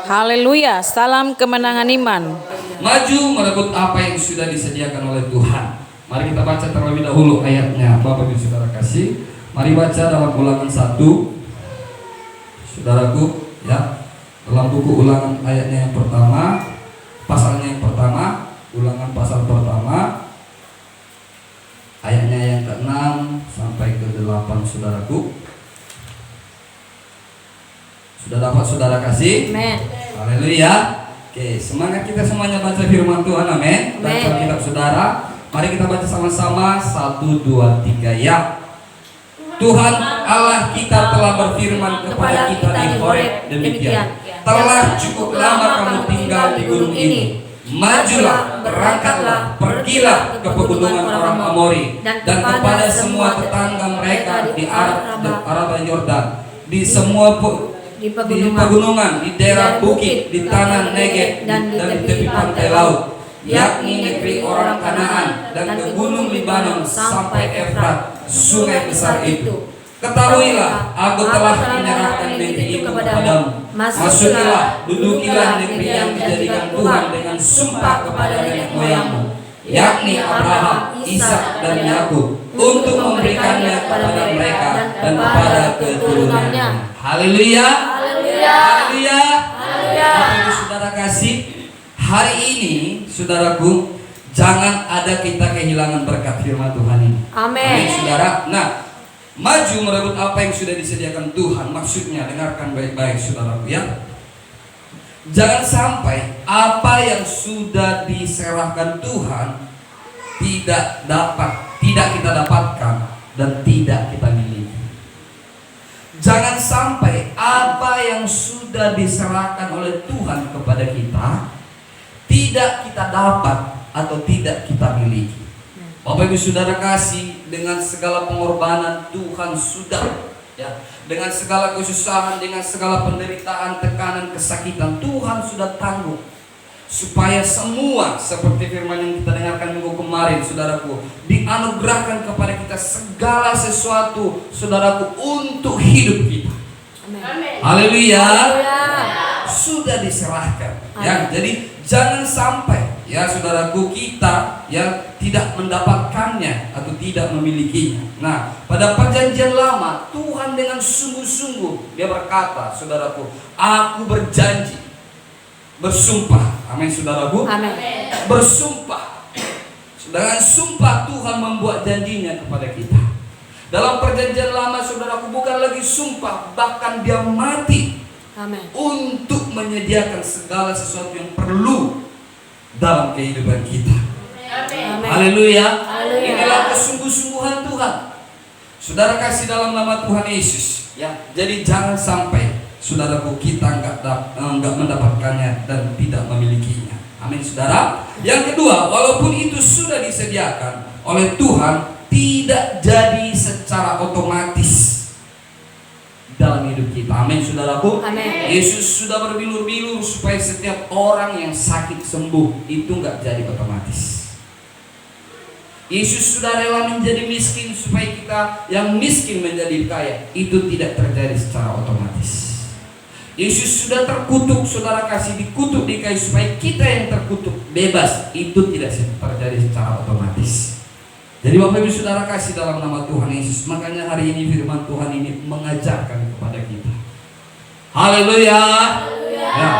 Haleluya, salam kemenangan iman. Maju merebut apa yang sudah disediakan oleh Tuhan. Mari kita baca terlebih dahulu ayatnya, Bapak Ibu Saudara kasih. Mari baca dalam Ulangan 1, saudaraku, ya. Dalam buku Ulangan ayatnya yang pertama, pasalnya yang pertama, Ulangan pasal pertama, ayatnya yang ke-6 sampai ke-8, saudaraku. Sudah dapat saudara kasih? Amen. Haleluya. Oke, semangat kita semuanya baca firman Tuhan, amin. Baca kitab saudara. Mari kita baca sama-sama 1, 2, 3 ya. Tuhan Allah kita telah berfirman kepada kita di Horeb demikian. Telah cukup lama kamu tinggal di gunung ini. Majulah, berangkatlah, pergilah ke pegunungan orang Amori dan kepada semua tetangga mereka di arah Yordan, di semua di pegunungan, di daerah bukit, di tanah Negeb dan di tepi pantai laut, yakni negeri orang Kanaan dan ke gunung Libanon sampai Efrat, sungai besar itu. Ketahuilah, aku telah menyerahkan negeri itu kepadamu. Masukilah, dudukilah negeri yang dijadikan Tuhan dengan sumpah kepada nenek moyangmu, yakni Abraham, Ishak dan Yakub, untuk memberikannya kepada mereka dan kepada keturunannya. Haleluya. Haleluya. Bapak Ibu Saudara kasih, hari ini saudaraku, jangan ada kita kehilangan berkat firman Tuhan ini. Amin, saudara. Nah, maju merebut apa yang sudah disediakan Tuhan. Maksudnya, dengarkan baik-baik saudaraku ya. Jangan sampai apa yang sudah diserahkan Tuhan tidak kita dapatkan dan tidak kita miliki. Jangan sampai apa yang sudah diserahkan oleh Tuhan kepada kita tidak kita dapat atau tidak kita miliki. Bapak Ibu Saudara kasih, dengan segala pengorbanan Tuhan sudah, ya, dengan segala kesusahan, dengan segala penderitaan, tekanan, kesakitan, Tuhan sudah tanggung supaya semua seperti firman yang kita dengarkan minggu kemarin, saudaraku, dianugerahkan kepada kita segala sesuatu, saudaraku, untuk hidup kita. Amin. Haleluya. Sudah diserahkan. Ya, jadi jangan sampai ya saudaraku kita ya tidak mendapatkannya atau tidak memilikinya. Nah, pada perjanjian lama Tuhan dengan sungguh-sungguh dia berkata, saudaraku, aku berjanji, bersumpah. Amin, saudaraku. Amin. Bersumpah. Dengan sumpah Tuhan membuat janjinya kepada kita. Dalam perjanjian lama, saudaraku, bukan lagi sumpah, bahkan dia mati. Amin. Untuk menyediakan segala sesuatu yang perlu dalam kehidupan kita. Amin. Haleluya. Inilah kesungguh-sungguhan Tuhan. Saudara kasih dalam nama Tuhan Yesus. Ya, jadi jangan sampai saudaraku kita enggak mendapatkannya dan tidak memilikinya. Amin, saudara. Yang kedua, walaupun itu sudah disediakan oleh Tuhan, tidak jadi secara otomatis dalam hidup kita. Amin, saudaraku. Amin. Yesus sudah berbilur-bilur supaya setiap orang yang sakit sembuh. Itu enggak jadi otomatis. Yesus sudah rela menjadi miskin supaya kita yang miskin menjadi kaya. Itu tidak terjadi secara otomatis. Yesus sudah terkutuk, saudara kasih, dikutuk di kayu supaya kita yang terkutuk bebas. Itu tidak terjadi secara otomatis. Jadi Bapak Ibu Saudara kasih dalam nama Tuhan Yesus. Makanya hari ini firman Tuhan ini mengajarkan kepada kita. Haleluya. Ya,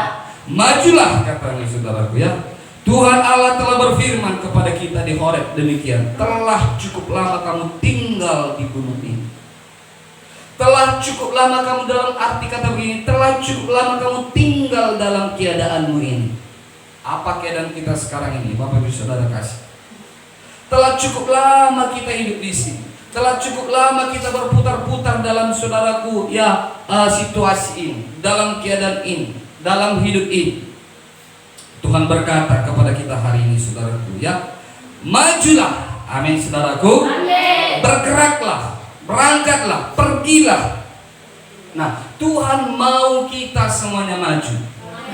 majulah katanya saudaraku ya. Tuhan Allah telah berfirman kepada kita di Horeb demikian. Telah cukup lama kamu tinggal di gunung ini. Telah cukup lama kamu, dalam arti kata begini, telah cukup lama kamu tinggal dalam keadaanmu ini. Apa keadaan kita sekarang ini, Bapak Ibu Saudara kasih? Telah cukup lama kita hidup di sini. Telah cukup lama kita berputar-putar dalam saudaraku ya situasi ini, dalam keadaan ini, dalam hidup ini. Tuhan berkata kepada kita hari ini, saudaraku ya, majulah. Amin, saudaraku. Amin. Bergeraklah, berangkatlah, pergilah. Nah, Tuhan mau kita semuanya maju.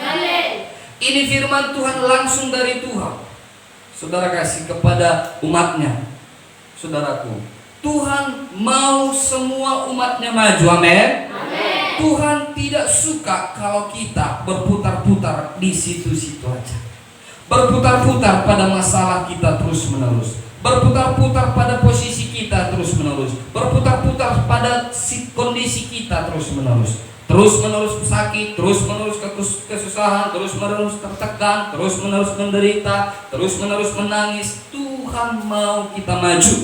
Amin. Ini firman Tuhan langsung dari Tuhan, saudara kasih, kepada umatnya. Saudaraku, Tuhan mau semua umatnya maju. Amin. Amin. Tuhan tidak suka kalau kita berputar-putar di situ-situ aja. Berputar-putar pada masalah kita terus-menerus. Berputar-putar pada posisi kita terus-menerus. Berputar-putar pada kondisi kita terus-menerus. Terus-menerus sakit, terus-menerus kesusahan, terus-menerus tertekan, terus-menerus menderita, terus-menerus menangis. Tuhan mau kita maju.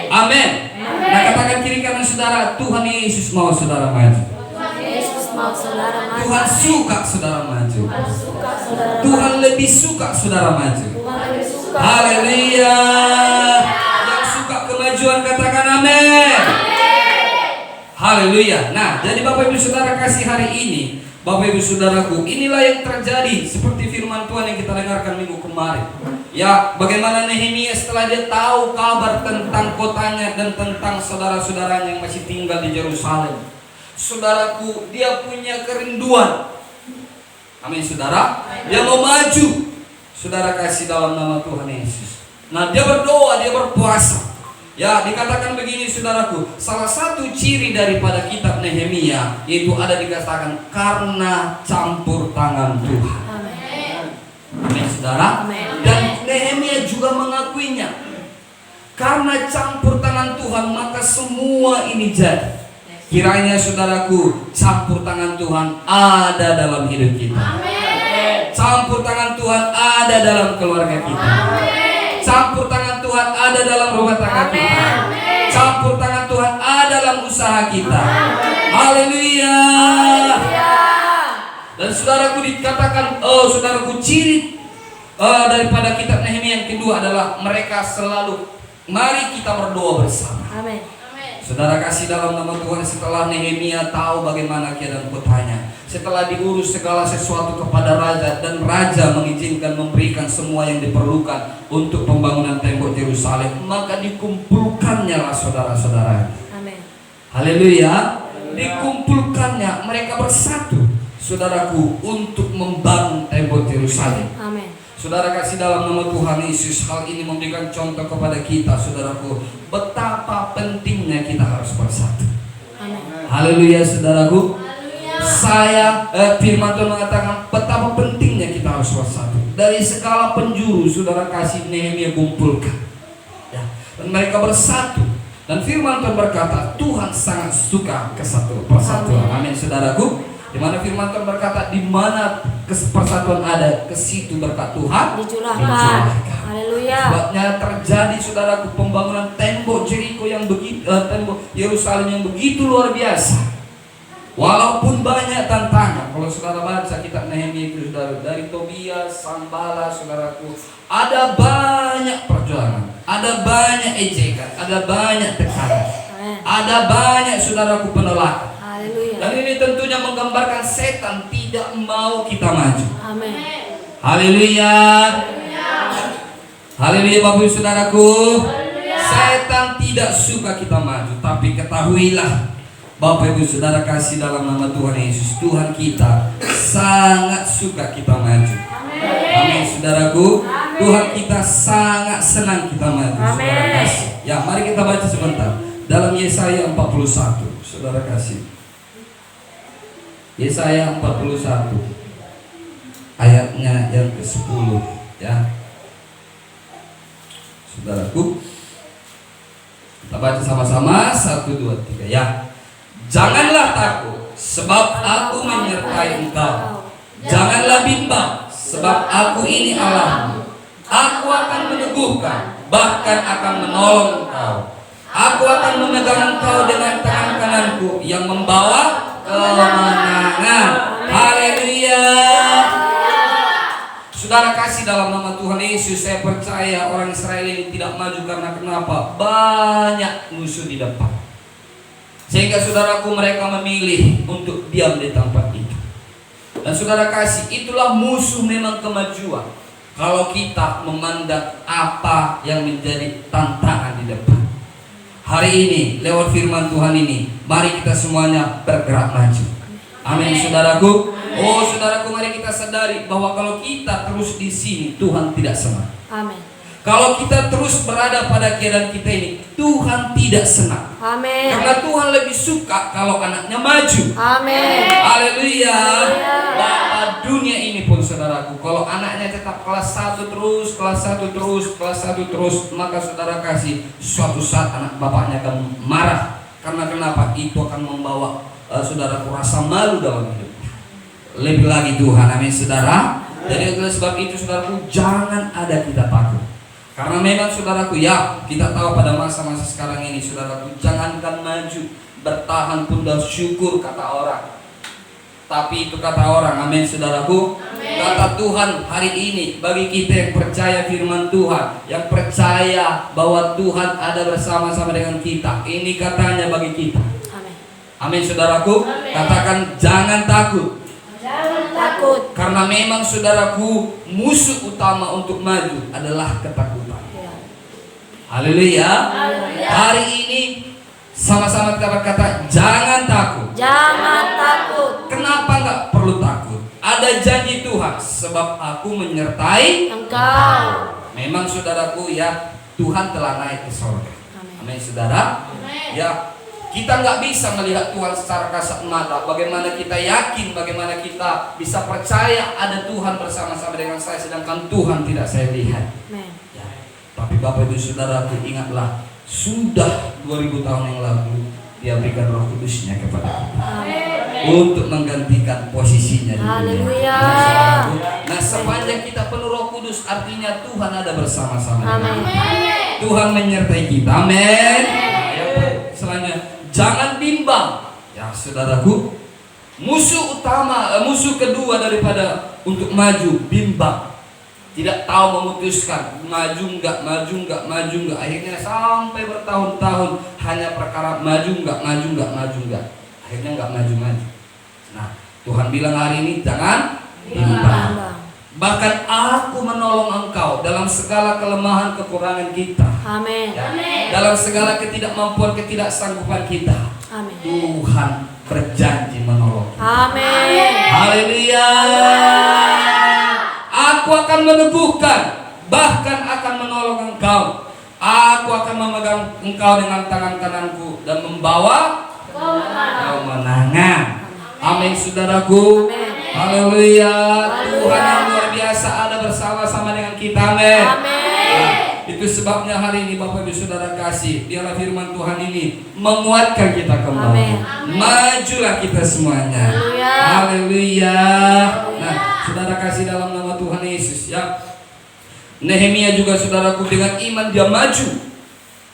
Amin. Nah, katakan kiri kanan saudara, Tuhan Yesus mau saudara maju. Tuhan suka saudara maju. Tuhan lebih suka saudara maju. Haleluya. Yang suka kemajuan katakan amin. Haleluya. Nah, jadi Bapak Ibu Saudara kasih hari ini, Bapak Ibu Saudaraku, inilah yang terjadi seperti firman Tuhan yang kita dengarkan minggu kemarin. Ya, bagaimana Nehemia setelah dia tahu kabar tentang kotanya dan tentang saudara-saudaranya yang masih tinggal di Yerusalem. Saudaraku, dia punya kerinduan. Amin saudara. Dia mau maju. Saudara kasih dalam nama Tuhan Yesus. Nah, dia berdoa, dia berpuasa. Ya, dikatakan begini saudaraku, salah satu ciri daripada kitab Nehemia yaitu ada dikatakan karena campur tangan Tuhan. Amin saudara. Dan Nehemia juga mengakuinya. Karena campur tangan Tuhan maka semua ini jadi. Kiranya saudaraku, campur tangan Tuhan ada dalam hidup kita. Campur tangan Tuhan ada dalam keluarga kita. Campur tangan Tuhan ada dalam rumah tangga kita. Campur tangan Tuhan ada dalam usaha kita. Haleluya. Dan saudaraku dikatakan, saudaraku ciri daripada kitab Nehemia yang kedua adalah mereka selalu mari kita berdoa bersama. Amin. Saudara kasih dalam nama Tuhan, setelah Nehemia tahu bagaimana keadaan kotanya, setelah diurus segala sesuatu kepada raja dan raja mengizinkan memberikan semua yang diperlukan untuk pembangunan tembok Yerusalem, maka dikumpulkannya lah saudara-saudara. Amin. Haleluya. Dikumpulkannya, mereka bersatu saudaraku untuk membangun tembok Yerusalem. Amin. Saudara kasih dalam nama Tuhan Yesus, hal ini memberikan contoh kepada kita saudaraku, betapa pentingnya kita harus bersatu. Amin. Haleluya saudaraku. Firman Tuhan mengatakan betapa pentingnya kita harus bersatu. Dari segala penjuru saudara kasih Nehemia kumpulkan. Ya, dan mereka bersatu. Dan firman Tuhan berkata, Tuhan sangat suka persatuan. Amin saudaraku. Di mana firman Tuhan berkata, di mana persatuan ada, ke situ berkat Tuhan Dicurahkan. Haleluya. Sebabnya terjadi saudaraku pembangunan tembok Jericho yang begitu, tembok Yerusalem yang begitu luar biasa. Walaupun banyak tantangan, kalau saudara baca kitab Nehemia itu saudara, dari Tobias, Sanballat saudaraku, ada banyak perjuangan, ada banyak ejekan, ada banyak tekanan, ada banyak saudaraku penolakan. Haleluya. Dan ini tentunya menggambarkan setan tidak mau kita maju. Amin. Haleluya. Haleluya Bapak Ibu Saudaraku. Setan tidak suka kita maju, tapi ketahuilah Bapak Ibu Saudara kasih dalam nama Tuhan Yesus, Tuhan kita sangat suka kita maju. Amin saudaraku. Tuhan kita sangat senang kita maju. Saudara kasih. Ya, mari kita baca sebentar dalam Yesaya 41. Saudara kasih. Yesaya 41 ayatnya yang ke-10 ya. Saudaraku, kita baca sama-sama 1, 2, 3 ya. Janganlah takut sebab aku menyertai engkau. Janganlah bimbang sebab aku ini Allahmu. Aku akan meneguhkan, bahkan akan menolong engkau. Aku akan memegang engkau dengan tangan kananku yang membawa kemenangan. Haleluya. Saudara kasih dalam nama Tuhan Yesus, saya percaya orang Israel ini tidak maju karena kenapa? Banyak musuh di depan. Sehingga saudaraku mereka memilih untuk diam di tempat itu. Dan saudara kasih, itulah musuh memang kemajuan. Kalau kita memandang apa yang menjadi tantangan di depan. Hari ini lewat firman Tuhan ini, mari kita semuanya bergerak maju. Amin saudaraku. Saudaraku, mari kita sadari bahwa kalau kita terus di sini Tuhan tidak senang. Amin. Kalau kita terus berada pada keadaan kita ini, Tuhan tidak senang. Amin. Karena Tuhan lebih suka kalau anaknya maju. Amin. Haleluya. Bahwa dunia ini pun saudaraku, kalau anaknya tetap kelas 1 terus, kelas 1 terus, kelas 1 terus, maka saudara kasih suatu saat anak bapaknya akan marah. Karena kenapa? Itu akan membawa saudaraku rasa malu dalam hidupnya. Lebih lagi Tuhan, amin saudara. Jadi oleh sebab itu saudaraku, jangan ada kita takut. Karena memang saudaraku, ya kita tahu pada masa-masa sekarang ini saudaraku, jangankan maju, bertahan pun dan syukur kata orang. Tapi itu kata orang, amin saudaraku. Amin. Kata Tuhan hari ini bagi kita yang percaya firman Tuhan, yang percaya bahwa Tuhan ada bersama-sama dengan kita. Ini katanya bagi kita. Amin. Amin saudaraku. Amin. Katakan jangan takut. Jangan takut. Karena memang saudaraku, musuh utama untuk maju adalah ketakutan. Ya. Haleluya. Haleluya. Hari ini sama-sama kita berkata jangan takut. Jangan takut. Kenapa nggak perlu takut? Ada janji Tuhan, sebab aku menyertai Engkau. Memang saudaraku, ya Tuhan telah naik ke sorga. Amin. Amin saudara. Amin. Ya kita nggak bisa melihat Tuhan secara kasat mata. Bagaimana kita yakin, bagaimana kita bisa percaya ada Tuhan bersama-sama dengan saya, sedangkan Tuhan tidak saya lihat. Amin. Ya. Tapi Bapak Ibu saudaraku, ingatlah, sudah 2000 tahun yang lalu Dia berikan Roh Kudusnya kepada kita. Amin. Untuk menggantikan posisinya di dunia. Haleluya. Nah, sepanjang kita penuh Roh Kudus, artinya Tuhan ada bersama-sama. Amin. Tuhan menyertai kita. Amin. Nah, yang selanjutnya, jangan bimbang. Ya, saudaraku, musuh utama, musuh kedua daripada untuk maju, bimbang. Tidak tahu memutuskan, maju enggak, maju enggak, maju enggak. Akhirnya sampai bertahun-tahun hanya perkara maju enggak, maju enggak, maju enggak. Akhirnya enggak maju-maju. Nah, Tuhan bilang hari ini jangan bimbang. Bahkan aku menolong engkau dalam segala kelemahan kekurangan kita. Amin. Ya, dalam segala ketidakmampuan, ketidaksanggupan kita. Amin. Tuhan berjanji menolong. Amin. Haleluya. Aku akan meneguhkan, bahkan akan menolong engkau. Aku akan memegang engkau dengan tangan kananku dan membawa kemenangan. Amin saudaraku. Haleluya. Tuhan yang luar biasa ada bersama-sama dengan kita. Amin. Nah, itu sebabnya hari ini Bapak Ibu Saudara kasih, biarlah firman Tuhan ini menguatkan kita kembali. Majulah kita semuanya. Haleluya. Nah, saudara kasih dalam nama Tuhan Yesus, ya. Nehemia juga saudaraku dengan iman dia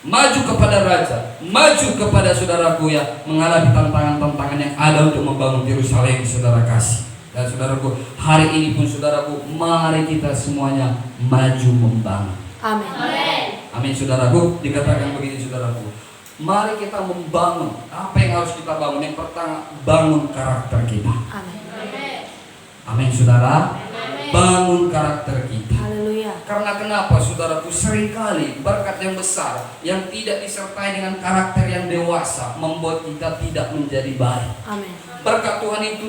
maju kepada raja, maju kepada saudaraku, ya, menghadapi tantangan-tantangan yang ada untuk membangun Yerusalem, saudara kasih. Dan saudaraku, hari ini pun saudaraku, mari kita semuanya maju membangun. Amin. Amin saudaraku. Dikatakan begini saudaraku, mari kita membangun. Apa yang harus kita bangun? Yang pertama, bangun karakter kita. Amin. Amin saudara. Bangun karakter kita. Haleluya. Karena kenapa saudaraku, seringkali berkat yang besar yang tidak disertai dengan karakter yang dewasa membuat kita tidak menjadi baik. Amin. Berkat Tuhan itu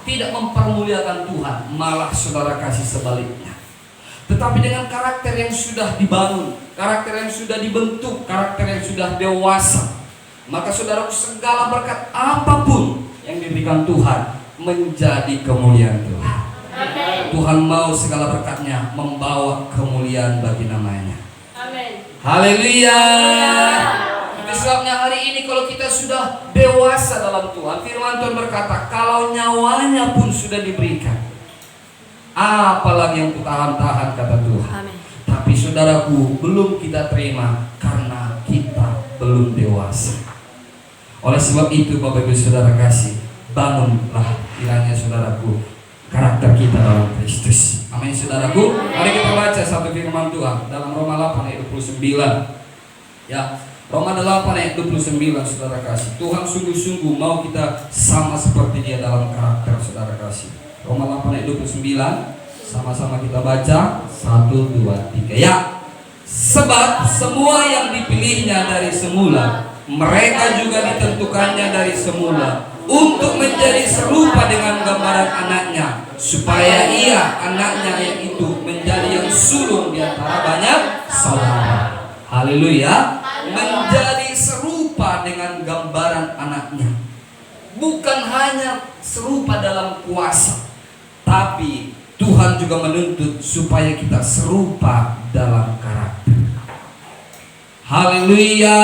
tidak mempermuliakan Tuhan, malah saudara kasih sebaliknya. Tetapi dengan karakter yang sudah dibangun, karakter yang sudah dibentuk, karakter yang sudah dewasa, maka saudaraku, segala berkat apapun yang diberikan Tuhan menjadi kemuliaan Tuhan. Tuhan mau segala berkatnya membawa kemuliaan bagi namanya. Amin. Haleluya. Itu sebabnya hari ini kalau kita sudah dewasa dalam Tuhan, firman Tuhan berkata, kalau nyawanya pun sudah diberikan, apalagi yang tahan-tahan, kata Tuhan. Amin. Tapi saudaraku, belum kita terima karena kita belum dewasa. Oleh sebab itu Bapak Ibu Saudara kasih, bangunlah kiranya saudaraku karakter kita dalam Kristus. Amin saudaraku. Mari kita baca satu firman Tuhan dalam Roma 8 ayat 29. Ya, Roma 8 ayat 29 saudara kasih. Tuhan sungguh-sungguh mau kita sama seperti Dia dalam karakter, saudara kasih. Roma 8 ayat 29. Sama-sama kita baca 1, 2, 3. Ya. Sebab semua yang dipilihnya dari semula, mereka juga ditentukannya dari semula untuk menjadi serupa dengan gambaran anaknya, supaya ia, anaknya yang itu, menjadi yang sulung di antara banyak saudara. Haleluya. Menjadi serupa dengan gambaran anaknya. Bukan hanya serupa dalam kuasa, tapi Tuhan juga menuntut supaya kita serupa dalam karakter. Haleluya.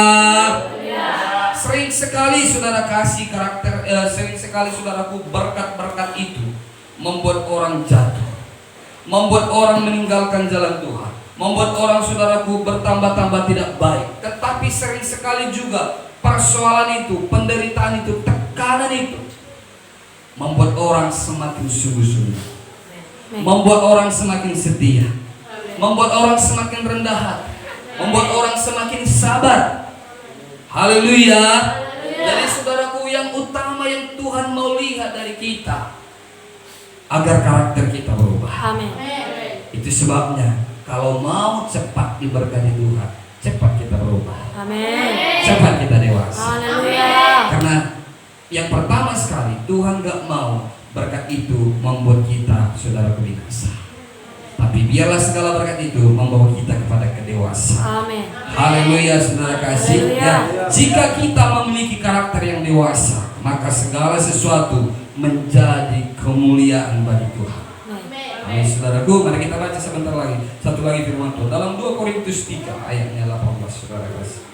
Sering sekali saudara kasih karakter, sering sekali saudaraku berkat-berkat itu membuat orang jatuh, membuat orang meninggalkan jalan Tuhan, membuat orang saudaraku bertambah-tambah tidak baik. Tetapi sering sekali juga persoalan itu, penderitaan itu, tekanan itu membuat orang semakin sungguh-sungguh, membuat orang semakin setia, membuat orang semakin rendah hati, membuat orang semakin sabar. Haleluya. Jadi saudaraku, yang utama yang Tuhan mau lihat dari kita, agar karakter kita berubah. Amin. Itu sebabnya kalau mau cepat diberkati Tuhan, cepat kita berubah. Amin. Cepat kita dewasa. Haleluya. Karena yang pertama sekali, Tuhan gak mau berkat itu membuat kita saudara binasa. Tapi biarlah segala berkat itu membawa kita kepada kedewasaan. Amin. Haleluya saudara kasih. Haleluya. Ya, jika kita memiliki karakter yang dewasa, maka segala sesuatu menjadi kemuliaan bagi Tuhan. Amin saudaraku. Mari kita baca sebentar lagi. Satu lagi firman Tuhan dalam 2 Korintus 3 ayatnya 18 saudara kasih.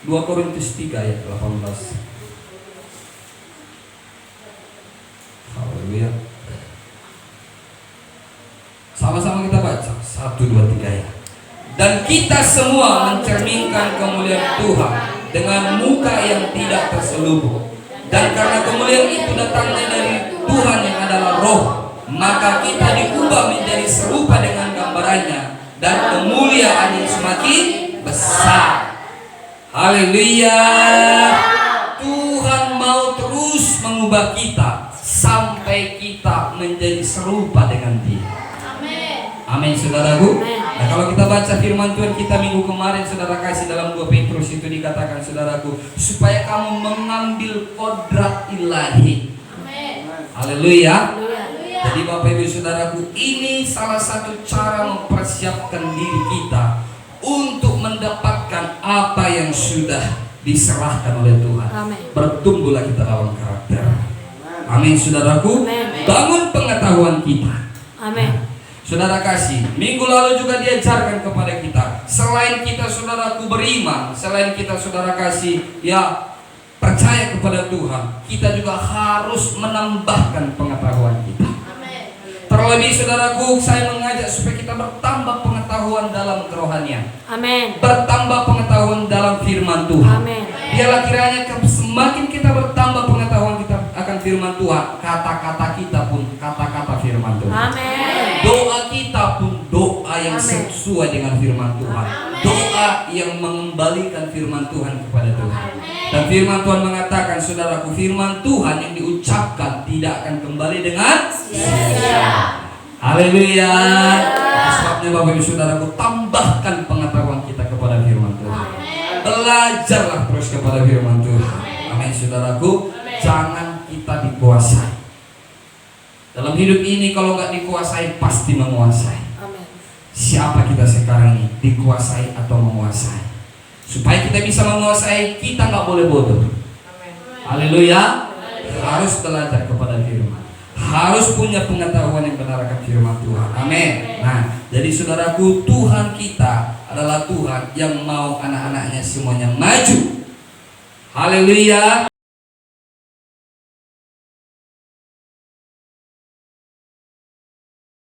2 Korintus 3 ayat 18. Haleluya. Sama-sama kita baca 1, 2, 3 ya. Dan kita semua mencerminkan kemuliaan Tuhan dengan muka yang tidak terselubung. Dan karena kemuliaan itu datangnya dari Tuhan yang adalah Roh, maka kita diubah menjadi serupa dengan gambarannya, dan kemuliaan yang semakin besar. Haleluya. Tuhan mau terus mengubah kita sampai kita menjadi serupa dengan Dia. Amin saudaraku. Nah, kalau kita baca firman Tuhan kita minggu kemarin saudara kasih dalam 2 Petrus itu dikatakan saudaraku, supaya kamu mengambil kodrat ilahi. Haleluya. Jadi Bapak Ibu saudaraku, ini salah satu cara mempersiapkan diri kita untuk mendapatkan apa yang sudah diserahkan oleh Tuhan. Amin. Bertumbuhlah kita dalam karakter. Amin saudaraku. Amin. Bangun pengetahuan kita. Amin. Saudara kasih, minggu lalu juga diajarkan kepada kita, selain kita saudaraku beriman, selain kita saudara kasih ya percaya kepada Tuhan, kita juga harus menambahkan pengetahuan kita. Terlebih saudaraku, saya mengajak supaya kita bertambah pengetahuan dalam kerohanian. Amin. Bertambah pengetahuan dalam firman Tuhan. Amin. Biarlah kiranya semakin kita bertambah pengetahuan kita akan firman Tuhan, kata-kata kita pun kata-kata firman Tuhan. Amin. Doa kita pun doa yang Amin. sesuai dengan firman Tuhan. Doa yang mengembalikan firman Tuhan kepada Tuhan. Dan firman Tuhan mengatakan saudaraku, firman Tuhan yang diucapkan tidak akan kembali dengan sia-sia. Haleluya. Sebabnya Bapak Ibu saudaraku, tambahkan pengetahuan kita kepada firman Tuhan. Belajarlah terus kepada firman Tuhan. Amin saudaraku. Jangan kita dikuasai. Dalam hidup ini kalau nggak dikuasai pasti menguasai. Amin. Siapa kita sekarang ini, dikuasai atau menguasai? Supaya kita bisa menguasai, kita nggak boleh bodoh. Haleluya. Harus belajar kepada firman, harus punya pengetahuan yang benar akan firman Tuhan. Amin. Nah, jadi saudaraku, Tuhan kita adalah Tuhan yang mau anak-anaknya semuanya maju. Haleluya.